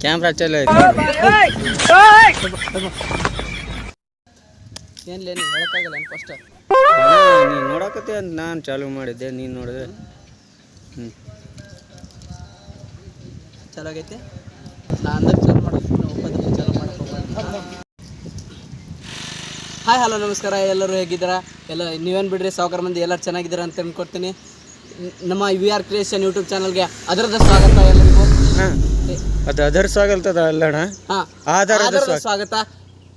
Camera ಚಲೋ ಏನ್ಲೇ ನೀನು ಹೇಳಕ್ಕಾಗಲ್ಲ ಏನು ಫಸ್ಟ್ ನೀನು ನೋಡಕತ್ತಿ ಅಂತ ನಾನು ಚಾಲೂ ಮಾಡಿದ್ದೆ ನೀನು ನೋಡಿದೆ. ಚಲೋ ಆಗೈತಿ. ನಾನು ಚಾಲು ಮಾಡೋದು ಒಪ್ಪಂದ ಚಾಲು ಮಾಡೋಕೆ. ಹಾಯ್ ಹಲೋ ನಮಸ್ಕಾರ, ಎಲ್ಲರೂ ಹೇಗಿದ್ದೀರಾ? ಎಲ್ಲ ನೀವೇನು ಬಿಡ್ರಿ ಸಾವುಕಾರ ಮಂದಿ ಎಲ್ಲರೂ ಚೆನ್ನಾಗಿದ್ದೀರಾ ಅಂತ ಅಂದ್ಕೊಡ್ತೀನಿ. ನಮ್ಮ VR ಕ್ರಿಯೇಷನ್ ಯೂಟ್ಯೂಬ್ ಚಾನಲ್ಗೆ ಅದರದ ಸ್ವಾಗತ ಎಲ್ಲರಿಗೂ. ಅದು ಅದರ ಸ್ವಾಗತ ಅಲ್ಲಣ್ಣ, ಅದರದ ಸ್ವಾಗತ.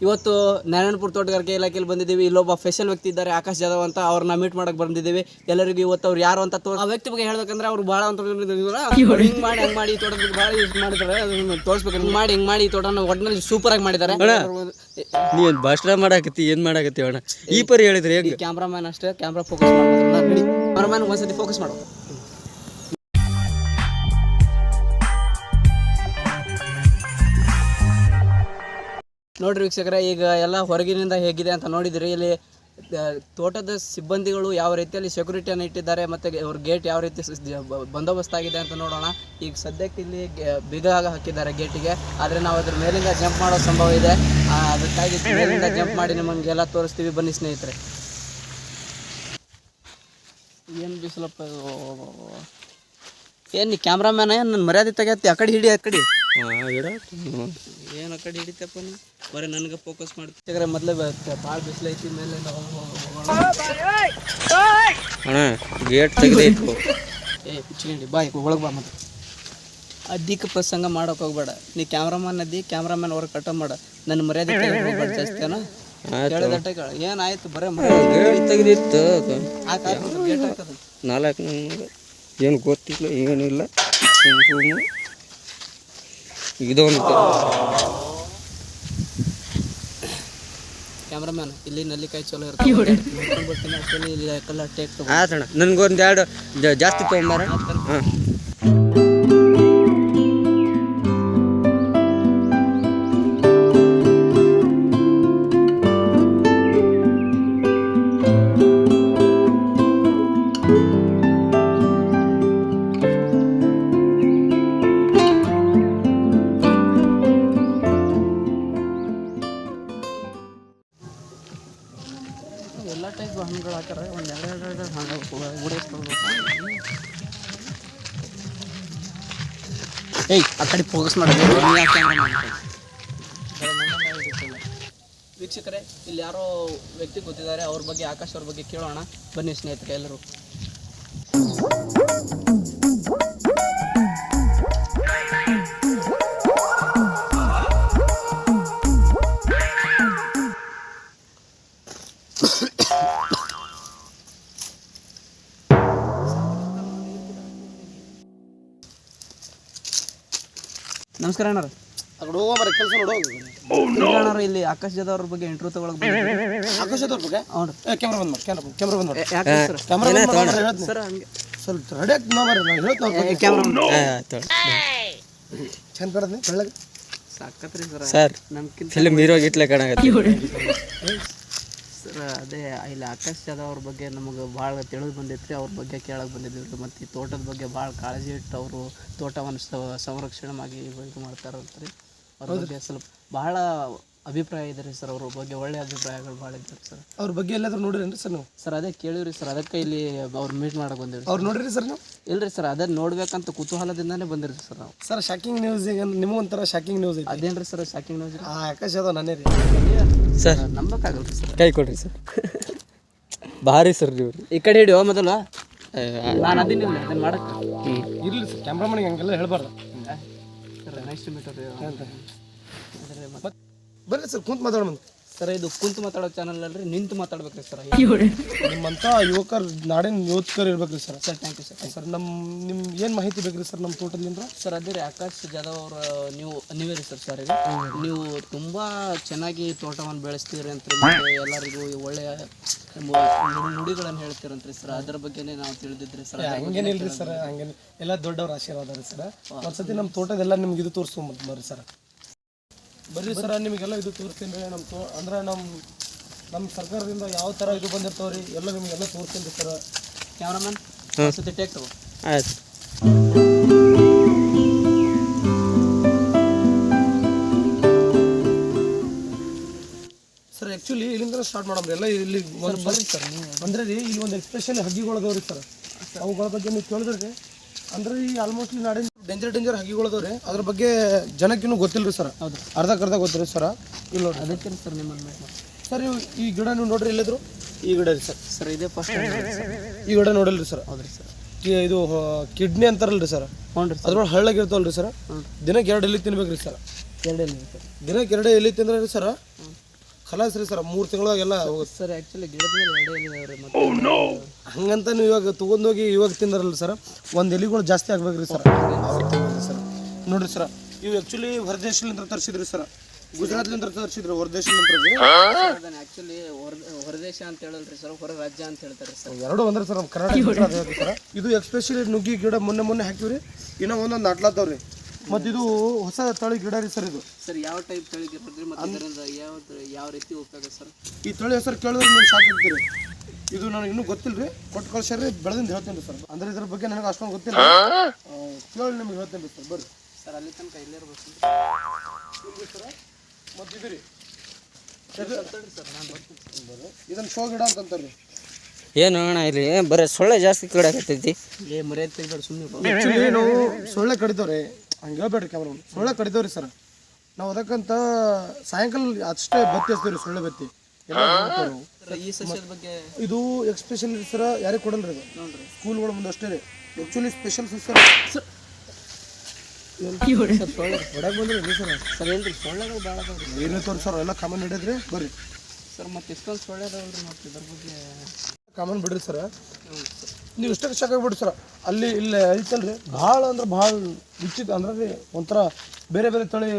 ಇವತ್ತು ನಾರಾಯಣಪುರ ತೋಟಗಾರಿಕೆ ಇಲಾಖೆಯಲ್ಲಿ ಬಂದಿದ್ದೀವಿ. ಇಲ್ಲೊಬ್ಬ ಸ್ಪೆಷಲ್ ವ್ಯಕ್ತಿ ಇದ್ದಾರೆ, ಆಕಾಶ್ ಜಾಧವ್ ಅಂತ. ಅವ್ರನ್ನ ಮೀಟ್ ಮಾಡಕ್ಕೆ ಬಂದಿದ್ದೀವಿ. ಎಲ್ಲರಿಗೂ ಇವತ್ತು ಅವ್ರು ಯಾರು ಅಂತ ಆ ವ್ಯಕ್ತಿ ಬಗ್ಗೆ ಹೇಳ್ಬೇಕಂದ್ರೆ ಅವ್ರು ಭಾಳ ಅಂತ ಹಿಂಗೆ ಮಾಡಿ ಹಂಗೆ ಮಾಡಿ ತೋಟದ ಬಗ್ಗೆ ಭಾಳ ಯೂಸ್ ಮಾಡಿದ್ದಾರೆ. ಅದನ್ನು ತೋರಿಸ್ಬೇಕು. ಹಿಂಗೆ ಮಾಡಿ ತೋಟನ ಒಟ್ಟಿನಲ್ಲಿ ಸೂಪರಾಗಿ ಮಾಡಿದ್ದಾರೆ. ನೀನು ಭಾಷಣ ಮಾಡಾಕತ್ತಿ, ಏನು ಮಾಡಾಕತ್ತಿ ಅಣ್ಣ? ಈ ಪರಿ ಹೇಳಿದ್ರಿ ಹೇಗೆ? ಕ್ಯಾಮ್ರಾಮ್ಯಾನ್ ಅಷ್ಟೇ, ಕ್ಯಾಮ್ರಾ ಫೋಕಸ್ ಮಾಡ್ಬೋದು. ಕ್ಯಾಮ್ರಾಮ್ಯಾನ್ ಒಂದ್ಸತಿ ಫೋಕಸ್ ಮಾಡು. ನೋಡ್ರಿ ವೀಕ್ಷಕರೇ, ಈಗ ಎಲ್ಲ ಹೊರಗಿನಿಂದ ಹೇಗಿದೆ ಅಂತ ನೋಡಿದ್ರಿ. ಇಲ್ಲಿ ತೋಟದ ಸಿಬ್ಬಂದಿಗಳು ಯಾವ ರೀತಿಯಲ್ಲಿ ಸೆಕ್ಯೂರಿಟಿಯನ್ನು ಇಟ್ಟಿದ್ದಾರೆ ಮತ್ತು ಅವ್ರ ಗೇಟ್ ಯಾವ ರೀತಿ ಬಂದೋಬಸ್ತ್ ಆಗಿದೆ ಅಂತ ನೋಡೋಣ. ಈಗ ಸದ್ಯಕ್ಕೆ ಇಲ್ಲಿ ಬೀಗ ಹಾಕಿದ್ದಾರೆ ಗೇಟಿಗೆ, ಆದರೆ ನಾವು ಅದ್ರ ಮೇಲಿಂದ ಜಂಪ್ ಮಾಡೋ ಸಂಭವ ಇದೆ. ಅದಕ್ಕಾಗಿ ಮೇಲಿಂದ ಜಂಪ್ ಮಾಡಿ ನಿಮಗೆಲ್ಲ ತೋರಿಸ್ತೀವಿ, ಬನ್ನಿ ಸ್ನೇಹಿತರೆ. ಏನು ಬಿಸಿಲಪ್ಪ, ಏನು ನೀ ಕ್ಯಾಮ್ರಾಮ್ಯಾನ ಏನು ನನ್ನ ಮರ್ಯಾದೆ ತೆಗೆಯತ್ತಿ? ಆ ಕಡೆ ಹಿಡಿ, ಆ ಕಡೆ ಏನು ಆ ಕಡೆ ಹಿಡಿತಪ್ಪ ನೀವು? ಬರೀ ನನಗೆ ಫೋಕಸ್ ಮಾಡ್ತಿದ್ರೆ ಮೊದಲೇ ಭಾಳ ಬಿಸಿಲೈತಿ. ಮೇಲೆ ಗೇಟ್ ತೆಗೆದೈತು. ಪಿಚ್ಚಿಂಡಿ ಬಾಯ್ ಒಳಗೆ ಬಾ. ಮತ್ತೆ ಅಧಿಕ ಪ್ರಸಂಗ ಮಾಡೋಕೆ ಹೋಗ್ಬೇಡ. ನೀ ಕ್ಯಾಮ್ರಾಮನ್ ಅದಿ, ಕ್ಯಾಮ್ರಾಮನ್ ಅವ್ರಿಗೆ ಕಟ ಮಾಡ. ನನ್ನ ಮರ್ಯಾದೆ ಹೋಗ್ಬೇಡ ಜಾಸ್ತಿ ಏನೋ ಕೇಳಿದಟ್ಟೆ ಕೇಳ. ಏನಾಯ್ತು? ಬರೀ ಗೇಟ್ ತೆಗೆದಿತ್ತು. ಗೇಟ್ ಹಾಕದ 4 ಏನು ಗೊತ್ತಿಲ್ಲ, ಏನಿಲ್ಲ. ಇದೊಂದು ಕ್ಯಾಮ್ರಾಮ್ಯಾನ್ ಇಲ್ಲಿ ನಲ್ಲಿಕಾಯಿ ಚಲೋ ಇರ್ತದೆ. ಆತಣ್ಣ, ನನಗೊಂದು 2 ಜಾಸ್ತಿ ತೊಗೊಂಬಾರ. ಹಾಂ, ಎಲ್ಲ ಟೈಪ್ ಹಣ್ಣುಗಳು ಹಾಕ್ಯಾರ. ಒಂದು 2 ಹಣ್ಣು ಉಡಿಸ್ಕೊಳ್ಬೇಕು. ಏಯ್ ಆ ಕಡೆ ಫೋಕಸ್ ಮಾಡೋದು. ವೀಕ್ಷಕರೇ, ಇಲ್ಲಿ ಯಾರೋ ವ್ಯಕ್ತಿ ಗೊತ್ತಿದ್ದಾರೆ, ಅವ್ರ ಬಗ್ಗೆ, ಆಕಾಶ್ ಅವ್ರ ಬಗ್ಗೆ ಕೇಳೋಣ. ಬನ್ನಿ ಸ್ನೇಹಿತರೆ ಎಲ್ಲರೂ. ನಮಸ್ಕಾರ ಅಣ್ಣಾರ. ಕೆಲಸ ನೋಡೋರು ಇಲ್ಲಿ ಆಕಾಶ್ ಜಾಧವ್ ಅವ್ರ ಬಗ್ಗೆ ಇಂಟರ್ವ್ಯೂ ತಗೊಳಕ್ ಆಕಾಶ್ ಅವ್ರ ಬಗ್ಗೆ ಕ್ಯಾಮ್ರಾ ಬಂದ್ ಮಾಡಿ. ಸರ್ ಹಂಗೆ ಸ್ವಲ್ಪ ರೆಡಿ ಆಗ್ತದೆ. ಚಂದ ಬರೋದು ಬೆಳಗ್ಗೆ ಸಾಕತ್ರಿ ಸರ್. ನಮ್ಗಿಂತ ಫಿಲ್ಮ್ ಹೀರೋಗಿ ಇಟ್ಲೆ ಕಾಣಕತ್ತಿ ಸರ್. ಅದೇ ಇಲ್ಲಿ ಆಕಾಶ್ ಜಾಧವ್ ಅವ್ರ ಬಗ್ಗೆ ನಮಗೆ ಭಾಳ ತಿಳಿದು ಬಂದೈತ್ರಿ. ಅವ್ರ ಬಗ್ಗೆ ಕೇಳಕ್ಕೆ ಬಂದಿದ್ದೀವಿ. ಮತ್ತು ಈ ತೋಟದ ಬಗ್ಗೆ ಭಾಳ ಕಾಳಜಿ ಇಟ್ಟು ಅವರು ತೋಟವನ್ನು ಸಂರಕ್ಷಣೆಯಾಗಿ ಇದು ಮಾಡ್ತಾರಂತ್ರಿ. ಅವ್ರ ಬಗ್ಗೆ ಸ್ವಲ್ಪ ಭಾಳ ಅಭಿಪ್ರಾಯ ಇದೆ ರೀ ಸರ್. ಅವ್ರ ಬಗ್ಗೆ ಒಳ್ಳೆಯ ಅಭಿಪ್ರಾಯಗಳು ಭಾಳ ಇದ್ದಾರೆ ಸರ್. ಅವ್ರ ಬಗ್ಗೆ ಎಲ್ಲಾದ್ರೂ ನೋಡಿರೇನ್ರಿ ಸರ್ ನೀವು? ಸರ್ ಅದೇ ಕೇಳಿವ್ರಿ ಸರ್, ಅದಕ್ಕೆ ಇಲ್ಲಿ ಅವ್ರು ಮೀಟ್ ಮಾಡಕ್ಕೆ ಬಂದಿವ್ರಿ. ಅವ್ರು ನೋಡಿರಿ ಸರ್ ನೀವು? ಇಲ್ರಿ ಸರ್, ಅದೇ ನೋಡ್ಬೇಕಂತ ಕುತೂಹಲದಿಂದಾನೇ ಬಂದಿರಿ ಸರ್ ನಾವು. ಸರ್ ಶಾಕಿಂಗ್ ನ್ಯೂಸ್, ಈಗ ನಿಮಗೊಂಥರ ಶಾಕಿಂಗ್ ನ್ಯೂಸ್ ಐತಿ. ಅದೇನ್ರಿ sir shocking news? Akash Jadhav ನಾನೇ ರೀ ಸರ್. ನಂಬಕ್ಕಾಗಲ್ರಿ ಸರ್. ಕೈ ಕೊಡ್ರಿ ಸರ್. ಭಾರಿ ಸರ್ ನೀವು. ಈ ಕಡೆ ಹಿಡಿಯೋ ಮೊದಲು. ನಾನು ಅದನ್ನ ಅದನ್ನು ಮಾಡಕ್ಕೆ ಇರಲಿ ಸರ್. ಕ್ಯಾಮ್ರಾಮನ್ಗೆ ಹಂಗೆಲ್ಲ ಹೇಳ್ಬಾರ್ದು ಸರ್. ನೆಕ್ಸ್ಟ್ ಮೀಟರ್ ಬರ್ರಿ ಸರ್, ಕುಂತು ಮಾತಾಡೋ ಮುಂದೆ. ಸರ್ ಇದು ಕುಂತು ಮಾತಾಡೋ ಚಾನಲ್ ಅಲ್ರಿ, ನಿಂತು ಮಾತಾಡ್ಬೇಕ್ರಿ ಸರ್. ನಿಮ್ಮಂಥ ಯುವಕರು, ನಾಡಿನ ಯುವಕರು ಇರ್ಬೇಕ್ರಿ sir. Sir thank you sir. Sir ನಿಮ್ಗೆ ಏನು ಮಾಹಿತಿ ಬೇಕ್ರಿ ಸರ್ ನಮ್ಮ ತೋಟದಿಂದ? ಸರ್ ಅದೇ ರೀ ಆಕಾಶ್ ಜಾಧವ್ ಅವರು ನೀವೇ ರೀ ಸರ್. ಈಗ ನೀವು ತುಂಬ ಚೆನ್ನಾಗಿ ತೋಟವನ್ನು ಬೆಳೆಸ್ತೀರಿ ಅಂತ ಎಲ್ಲರಿಗೂ ಒಳ್ಳೆಯ ನುಡಿಗಳನ್ನು ಹೇಳ್ತೀರಂತ್ರಿ ಸರ್. ಅದರ ಬಗ್ಗೆನೇ ನಾವು ತಿಳಿದಿದ್ರಿ ಸರ್. ಹಂಗೇನಿಲ್ರಿ ಸರ್, ಹಂಗೇನು ಎಲ್ಲ ದೊಡ್ಡವ್ರ ಆಶೀರ್ವಾದ ರೀ ಸರ್. ಒಂದ್ಸತಿ ನಮ್ಮ ತೋಟದೆಲ್ಲ ನಿಮ್ಗೆ ಇದು ತೋರಿಸ್ಕೊಂಬರ್ರಿ ಸರ್. ಬರ್ರಿ ಸರ್, ನಿಮಗೆಲ್ಲ ಇದು ತೋರಿಸ್ತೀನಿ ರೀ. ನಮ್ಮ ಅಂದ್ರೆ ನಮ್ಮ ನಮ್ಮ ಸರ್ಕಾರದಿಂದ ಯಾವ ಥರ ಇದು ಬಂದಿರ್ತಾವ್ರಿ ಎಲ್ಲ ನಿಮಗೆಲ್ಲ ತೋರಿಸ್ತೀನಿ ಸರ್. ಕ್ಯಾಮ್ರಾಮನ್ ಸತಿ ಟೇಕ್ ತಗೋ. ಆಯ್ತು. ಸರ್ ಆ್ಯಕ್ಚುಲಿ ಇಲ್ಲಿಂದ ಸ್ಟಾರ್ಟ್ ಮಾಡಮ್ರಿ ಎಲ್ಲ ಇಲ್ಲಿ ಒಂದು ಬರ್ರಿ ಸರ್ ನೀವು ಅಂದ್ರೆ ರೀ ಇಲ್ಲಿ ಒಂದು ಎಸ್ಪೆಷಲಿ ಹಗ್ಗಿಗಳದವ್ರಿ ಸರ್. ಅವುಗಳ ಬಗ್ಗೆ ನೀವು ಕೇಳಿದ್ರಿ ಅಂದ್ರೆ ಈ ಆಲ್ಮೋಸ್ಟ್ ಈ ನಾಡಿನ ಡೇಂಜರ್ ಹಗ್ಗಿಗಳದವ್ರಿ ಅದ್ರ ಬಗ್ಗೆ ಜನಕ್ಕಿನ್ನೂ ಗೊತ್ತಿಲ್ಲ ರೀ ಸರ್. ಹೌದು, ಅರ್ಧ ಗೊತ್ತಿರಿ ಸರ್. ಇಲ್ಲಿ ನೋಡ್ರಿ ಅದಕ್ಕೆ ಸರ್ ನಿಮ್ಮನ್ನು ಸರ್ ನೀವು ಈ ಗಿಡ ನೀವು ನೋಡ್ರಿ ಇಲ್ಲಿದ್ರು ಈ ಗಿಡ ರೀ ಸರ್. ಸರ್ ಇದೇ ಫಸ್ಟ್ ಈ ಗಿಡ ನೋಡಿಲ್ರಿ ಸರ್. ಹೌದ್ರಿ ಸರ್. ಇದು ಕಿಡ್ನಿ ಅಂತಾರಲ್ರಿ ಸರ್, ಹ್ಞೂ ರೀ ಸರ್. ಅದ್ರೊಳಗೆ ಹಳ್ಳಾಗಿರ್ತಾವಲ್ರಿ ಸರ್. ದಿನಕ್ಕೆ 2 ಎಲೆ ತಿನ್ಬೇಕ್ರಿ ಸರ್. 2 ಎಲೆ ಸರ್. ದಿನಕ್ಕೆ 2 ಎಲೆ ತಿಂದ್ರೆ ರೀ ಸರ್ ಖಲಾಸ್ ರೀ ಸರ್. 3 ತಿಂಗಳಾಗೆಲ್ಲ ಹೋಗುತ್ತೆ ಸರ್. ಆ್ಯಕ್ಚುಲಿ ಗಿಡದ ಮೇಲೆ 2 ಎಲೆ ಇದಾವೆ ಮತ್ತೆ ಹಂಗಂತ ನೀವು ಇವಾಗ ತೊಗೊಂಡೋಗಿ ಇವಾಗ ತಿಂದ್ರಲ್ಲ ಸರ್, ಒಂದು ಎಲೆಗಳು ಜಾಸ್ತಿ ಆಗ್ಬೇಕ್ರಿ ಸರ್. ಸರ್ ನೋಡ್ರಿ ಸರ್, ಇವು ಆ್ಯಕ್ಚುಲಿ ಹೊರದೇಶದಿಂದ ತರಿಸಿದ್ರಿ ಸರ್. ಗುಜರಾತ್ಲಿಂದ ತರಿಸಿದ್ರು ಹೊರದೇಶದಿಂದ. ಅದನ್ನ ಆ್ಯಕ್ಚುಲಿ ಹೊರದೇಶ ಅಂತ ಹೇಳಲ್ರಿ ಸರ್, ಹೊರ ರಾಜ್ಯ ಅಂತ ಹೇಳ್ತಾರೆ ಸರ್. ಎರಡು ಒಂದ್ರೆ ಸರ್ ನಮ್ಮ ಕರ್ನಾಟಕ ಸರ್. ಇದು ಎಸ್ಪೆಷಲಿ ನುಗ್ಗಿ ಗಿಡ ಮೊನ್ನೆ ಹಾಕಿವ್ರಿ, ಇನ್ನೂ ಒಂದೊಂದು ನಾಟ್ಲಾತಾವ್ರಿ. ಮತ್ತು ಇದು ಹೊಸ ತಳಿ ಗಿಡ ರೀ ಸರ್. ಇದು ಸರ್ ಯಾವ ಟೈಪ್ ತಳಿ ಇರ್ತದ್ರಿ ಮತ್ತು ಇದರಿಂದ ಯಾವ ರೀತಿ ಉಪಯೋಗ ಸರ್? ಈ ತಳಿ ಹೆಸರು ಕೇಳಿದ್ರೆ ನೀವು ಶಾಕ್ ಆಗ್ತೀರಿ. ಇದು ನನಗೆ ಇನ್ನೂ ಗೊತ್ತಿಲ್ಲ ರೀ, ಕೊಟ್ಟು ಕಳ್ಸ್ಯಾರಿ ಬೆಳೆದಿಂದ ಹೇಳ್ತೀನಿ ರೀ ಸರ್. ಅಂದ್ರೆ ಇದ್ರ ಬಗ್ಗೆ ನನಗೆ ಅಷ್ಟೊಂದು ಗೊತ್ತಿಲ್ಲ, ಕೇಳಿ ನಿಮ್ಗೆ ಹೇಳ್ತೀನಿ ರೀ ಸರ್. ಬರ್ರಿ ಸರ್, ಅಲ್ಲಿ ತನಕ ಇಲ್ಲೇ ಇರ್ಬೇಕು ಸರ್. ಮತ್ತು ಇದು ರೀ ಸರ್, ನಾನು ಬರ್ತೀನಿ ಬರ್ರಿ, ಇದನ್ನು ಶೋ ಗಿಡ ಅಂತಂತಾರೆ ರೀ. ಏನು ಅಣ್ಣ ಇಲ್ಲಿ ಬರೀ ಸೊಳ್ಳೆ ಜಾಸ್ತಿ ಕಡಿಯಾಕತ್ತೈತಿ. ಮರ್ಯಾದೆ ತೆಗಿಬೇಡ ಸುಮ್ಮನೆ. ಆ್ಯಕ್ಚುಲಿ ನಾವು ಸೊಳ್ಳೆ ಕಡಿತವ್ರಿ, ಹಂಗೆ ಹೇಳ್ಬೇಡ್ರಿ ಕ್ಯಾಮ್ರಾ. ಸೊಳ್ಳೆ ಕಡಿತವ್ರಿ ಸರ್. ನಾವು ಅದಕ್ಕಂತ ಸಾಯಂಕಾಲ ಅಷ್ಟೇ ಬತ್ತಿ ಹಚ್ತೀವಿ ರೀ, ಸೊಳ್ಳೆ ಬತ್ತಿ ಎಲ್ಲ ನಾವು. ಈ ಸಸ್ಯದ ಬಗ್ಗೆ ಇದು ಎಕ್ಸ್ಪೆಷಲ್ ಸರ್, ಯಾರಿಗೆ ಕೊಡಲ್ರಿ ಇದು, ನೋಡ್ರಿ ಸ್ಕೂಲ್ಗಳು ಮುಂದೆ ಅಷ್ಟೇ ರೀ. ಆ್ಯಕ್ಚುಲಿ ಸ್ಪೆಷಲ್ ಸಸ್ಯ ಸರ್. ಸೊಳ್ಳೆ ಹೊಡಕ್ಕೆ ಬಂದ್ರಿ ರೀ ಸರ್. ಸರ್ ಏನ್ರಿ ಸೊಳ್ಳೆಗಳು ಭಾಳ ಅದಾವ್ರಿ. ಏನೇ ತೋರಿ ಸರ್, ಎಲ್ಲ ಕಾಮನ್ ಹಿಡಿದ್ರಿ. ಬರ್ರಿ ಸರ್, ಮತ್ತೆ ಇಷ್ಟೊಂದು ಸೊಳ್ಳೆ ಅದಾವಲ್ರಿ, ಮತ್ತೆ ಇದ್ರ ಬಗ್ಗೆ ಕಾಮನ್ ಬಿಡ್ರಿ ಸರ್. ನೀವು ಇಷ್ಟಕ್ಕೆ ಶಾಕ್ ಆಗ್ಬಿಡ್ರಿ ಸರ್. ಅಲ್ಲಿ ಇಲ್ಲಿ ಐತಲ್ರಿ ಭಾಳ ಅಂದ್ರೆ ಭಾಳ ವಿಚಿತ್ರ ಅಂದ್ರೆ ರೀ, ಒಂಥರ ಬೇರೆ ತಳಿ